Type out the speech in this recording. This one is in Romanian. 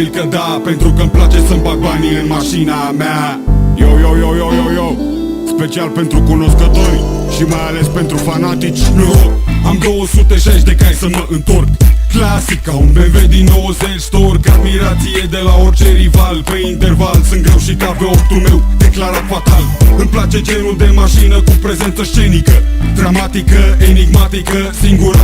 Probabil că da, pentru că îmi place să-mi bag banii în mașina mea. Yo, yo, yo, yo, yo, yo. Special pentru cunoscători și mai ales pentru fanatici. No. Am 260 de cai să mă întorc. Clasic ca un BMW din 90 storc. Admirație de la orice rival. Pe interval sunt greu și ca pe optul meu declarat fatal. Îmi place genul de mașină cu prezență scenică, dramatică, enigmatică, singura